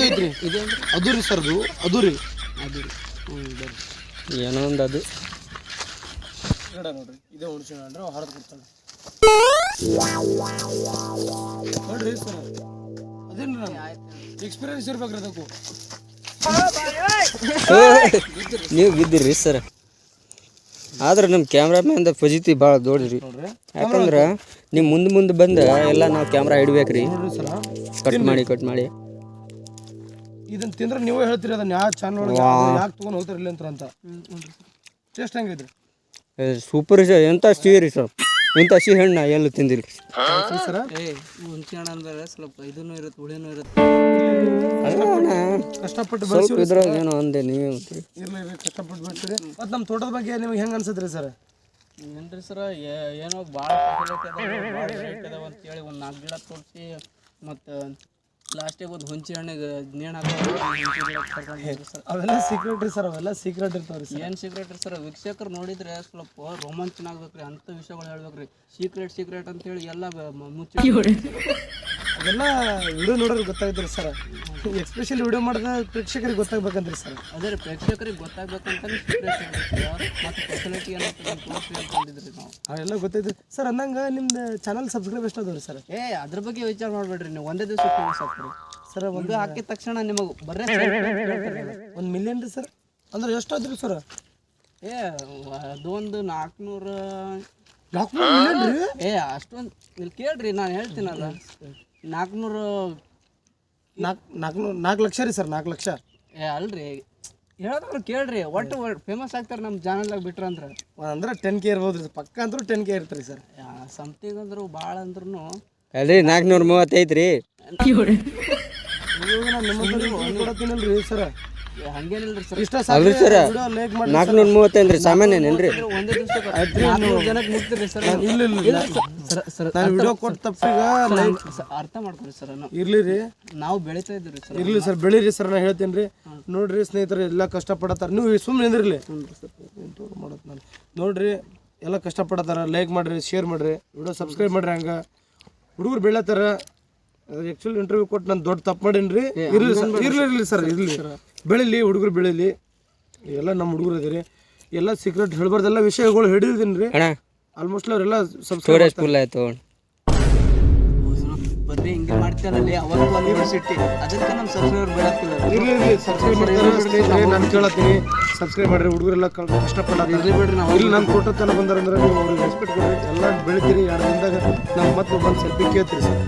ಐತ್ರಿ, ಅದು ರೀ ಸರ್, ಅದು ರೀ ಏನೋ ಒಂದು ಅದು ಗಿಡ ನೋಡ್ರಿ. ಇದೇ ಹುಣ್ಸೆಹಣ್ಣು ಅಂದ್ರೆ ಹರಿದು ಕೊಡ್ತಾಳೆ ನೋಡ್ರಿ ಸರ್. ಅದೇನ್ರಿ ಎಕ್ಸ್ಪೀರಿಯನ್ಸ್ ಇರ್ಬೇಕ್ರಿ ಅದಕ್ಕೂ. ನೀವು ಬಿದ್ದಿರಿ ಸರ್. ಆದ್ರೆ ನಮ್ಮ ಕ್ಯಾಮ್ರಾಮ್ಯಾನ್ದ ಫಜಿತಿ ಭಾಳ ದೊಡ್ಡದ್ರಿ. ಯಾಕಂದ್ರೆ ನೀವು ಮುಂದೆ ಬಂದು ಎಲ್ಲ ನಾವು ಕ್ಯಾಮ್ರಾ ಹಿಡ್ಬೇಕ್ರಿ. ನೋಡ್ರಿ ಸರ್, ಕಟ್ ಮಾಡಿ ಇದನ್ನ ತಿಂದ್ರೆ ನೀವೇ ಹೇಳ್ತೀರಿ ಅದನ್ನ ಯಾವ ಚಾನಲ್ ಒಳಗೆ ಯಾಕೆ ತೊಗೊಂಡು ಹೋಗ್ತಾರಿಲ್ಲ ಅಂತ. ಟೇಸ್ಟ್ ಹೆಂಗೈತ್ರಿ? ಸೂಪರ್ ಎಂಥ ಸಿಹಿ ರೀ ಸರ್. ಇಂಥ ಸಿಹಿ ಹಣ್ಣು ಎಲ್ಲೂ ತಿಂದಿರಿ ಸರ. ಹುಣ್ಸೆಹಣ್ಣು ಅಂದ್ರೆ ಸ್ವಲ್ಪ ಇದನ್ನು ಇರುತ್ತೆ, ಹುಳಿನೂ ಇರುತ್ತೆ. ಕಷ್ಟಪಟ್ಟು ಸ್ವಲ್ಪ ಇದ್ರಾಗ ಏನೋ ಅಂದೆ ನೀವೇ ಇರ್ಲಿ ಕಷ್ಟಪಟ್ಟು ಬೆಳೆಸಿರಿ. ಮತ್ತು ನಮ್ಮ ತೋಟದ ಬಗ್ಗೆ ನಿಮ್ಗೆ ಹೆಂಗೆ ಅನ್ಸತ್ರಿ ಸರ್? ಏನ್ರಿ ಸರ್, ಏನೋ ಭಾಳ ಫೆಸಿಲಿಟಿ ಅದಾವ ಅಂತೇಳಿ ಒಂದು 4 ಗಿಡ ತೋರಿಸಿ ಮತ್ತು ಲಾಸ್ಟಿಗೆ ಒಂದು ಹುಂಚಿ ಹಣ್ಣಿಗೆ ನೇಣು ಹಾಕಿ ಸರ್. ಅವೆಲ್ಲ ಸೀಕ್ರೆಟ್ ರೀ ಸರ್, ಅವೆಲ್ಲ ಸೀಕ್ರೆಟ್ ಇರ್ತಾವ್ರಿ ಸರ್. ಏನು ಸೀಕ್ರೆಟ್ ರೀ ಸರ್? ವೀಕ್ಷಕರು ನೋಡಿದ್ರೆ ಸ್ವಲ್ಪ ರೋಮಾಂಚನ ಆಗ್ಬೇಕ್ರಿ, ಅಂಥ ವಿಷಯಗಳು ಹೇಳ್ಬೇಕ್ರಿ. ಸೀಕ್ರೆಟ್ ಅಂತೇಳಿ ಎಲ್ಲ ಮುಚ್ಚಿ ಅದೆಲ್ಲ ವಿಡಿಯೋ ನೋಡೋರು ಗೊತ್ತಾಗ್ತದೆ ಸರ್. ಎಸ್ಪೆಷಲಿ ವಿಡಿಯೋ ಮಾಡಿದ ಪ್ರೇಕ್ಷಕರಿಗೆ ಗೊತ್ತಾಗ್ಬೇಕಂದ್ರಿ ಸರ್. ಅದೇ ರೀ, ಪ್ರೇಕ್ಷಕರಿಗೆ ಗೊತ್ತಾಗ್ಬೇಕಂತಾನೆ ಸೀಕ್ರೆಟ್ ಮತ್ತು ಫೆಸಿಲಿಟಿ ಏನಂತ ತೋರಿಸಿ ಅಂತಂದಿದ್ರಿ ನಾವು. ಅವೆಲ್ಲ ಗೊತ್ತೈತ್ರಿ ಸರ್. ಅಂದಂಗೆ ನಿಮ್ದು ಚಾನಲ್ ಸಬ್ಸ್ಕ್ರೈಬ್ ಎಷ್ಟು ಅದಾವ್ರಿ ಸರ್? ಅದ್ರ ಬಗ್ಗೆ ವಿಚಾರ ಮಾಡಬೇಡ್ರಿ ನೀವು, ಒಂದೇ ದಿವಸ ಸಾಕ್ರಿ ಸರ್. ಒಂದು ಹಾಕಿದ ತಕ್ಷಣ ನಿಮಗೆ ಬರೇ 1 ಮಿಲಿಯನ್ ರೀ ಸರ್. ಅಂದ್ರೆ ಎಷ್ಟು ಆದ್ರಿ ಸರ್? ಅದೊಂದು 400 ಮಿಲಿಯನ್ ರೀ. ಅಷ್ಟೊಂದು ಇಲ್ಲಿ ಕೇಳ್ರಿ, ನಾನು ಹೇಳ್ತೀನಲ್ಲ 4 ಲಕ್ಷ ರೀ ಸರ್. 4 ಲಕ್ಷ ಅಲ್ರಿ, ಹೇಳೋದವ್ರು ಕೇಳ್ರಿ. ಒಟ್ಟು ಫೇಮಸ್ ಆಗ್ತಾರೆ ನಮ್ಮ ಚಾನಲ್ದಾಗ ಬಿಟ್ರಂದ್ರೆ. ಅಂದ್ರೆ 10K ಇರ್ಬೋದು ರೀ, ಪಕ್ಕ ಅಂದ್ರೂ 10K ಇರ್ತೀರಿ ಸರ್. ಸಮಥಿಂಗ್ ಅಂದ್ರು ಭಾಳ ಅಂದ್ರೂ ಅಲ್ರಿ 435 ರೀ. ಕೊಡತ್ತೀನಲ್ರಿ ಸರ್. ಹಂಗೇನಿಲ್ರಿ ಸರ್. ಇಷ್ಟ ಅಲ್ರಿ ಸರ್, ಲೈಕ್ ಮಾಡಿ 435 ರೀ. ಸಾಮಾನ್ಯನೇನ್ರಿ? ಒಂದೇ ದಿವಸ ಜನಕ್ಕೆ ಮುಗ್ತಿರಿ ಸರ್. ನಾನು ವಿಡಿಯೋ ಕೊಟ್ಟು ತಪ್ಪಿಗ ಅರ್ಥ ಮಾಡ್ಕೊರಿ ಸರ್. ಇರ್ಲಿ ರೀ, ನಾವು ಬೆಳಿತಾ ಇದ್ದೀವಿ ಸರ್. ಇರ್ಲಿ ಸರ್, ಬೆಳೀರಿ ಸರ್. ನಾನು ಹೇಳ್ತೀನಿ ರೀ. ನೋಡ್ರಿ ಸ್ನೇಹಿತರೆ, ಎಲ್ಲ ಕಷ್ಟಪಡತ್ತಾರ. ನೀವು ಸುಮ್ಮನೆ ನಿಂದಿರ್ಲಿ ಮಾಡತ್ ನಾನು ನೋಡ್ರಿ. ಎಲ್ಲ ಕಷ್ಟಪಡತ್ತಾರ. ಲೈಕ್ ಮಾಡಿರಿ, ಶೇರ್ ಮಾಡಿರಿ, ವಿಡಿಯೋ ಸಬ್ಸ್ಕ್ರೈಬ್ ಮಾಡಿರಿ. ಹಂಗೆ ಹುಡುಗರು ಬೆಳತ್ತಾರ. ಆ್ಯಕ್ಚುಲಿ ಇಂಟರ್ವ್ಯೂ ಕೊಟ್ಟು ನಾನು ದೊಡ್ಡ ತಪ್ಪು ಮಾಡೀನಿ ರೀ. ಇರ್ಲಿ ಸರ್, ಇರಲಿ, ಬೆಳೀಲಿ, ಹುಡುಗರು ಬೆಳೀಲಿ. ಎಲ್ಲ ನಮ್ಮ ಹುಡುಗರು ಇದೀರಿ. ಎಲ್ಲ ಸೀಕ್ರೆಟ್ ಹೇಳ್ಬಾರ್ದೆಲ್ಲ ವಿಷಯಗಳು ಹಿಡಿದಿದ್ದೀನಿ ರೀ. ಆಲ್ಮೋಸ್ಟ್ ಅವರೆಲ್ಲ ಸ್ಟೋರೇಜ್ ಫುಲ್ ಆಯ್ತು. ಬರ್ರಿ ಹಿಂಗೆ ಮಾಡ್ತಾರಲ್ಲಿ ಅವತ್ತು ಯೂನಿವರ್ಸಿಟಿ, ಅದಕ್ಕೆ ನಮ್ಮ ಸಬ್ಸ್ಕ್ರೈಬರ್ ಬೆಳತ್ತಿಲ್ಲ. ಇರ್ಲಿ, ಸಬ್ಸ್ಕ್ರೈಬ್ ಮಾಡ್ತಾರೆ. ನಾನು ಕೇಳತ್ತೀನಿ, ಸಬ್ಸ್ಕ್ರೈಬ್ ಮಾಡಿರಿ. ಹುಡುಗರೆಲ್ಲ ಕಷ್ಟಪಡೋದು ಬಿಡ್ರಿ. ನಾವು ಇಲ್ಲಿ ನನ್ನ ತೋಟ ತನಕ ಬಂದಾರಂದ್ರೆ ನೀವು ಅವ್ರಿಗೆ ರೆಸ್ಪೆಕ್ಟ್ ಕೊಡ್ರಿ. ಎಲ್ಲ ಬೆಳಿತೀರಿ. 2 ದಿನದಾಗ ನಮ್ಮ ಮತ್ತೆ ಬಂದು ಸೆಲ್ಫಿ ಕೇಳ್ತೀರಿ ಸರ್.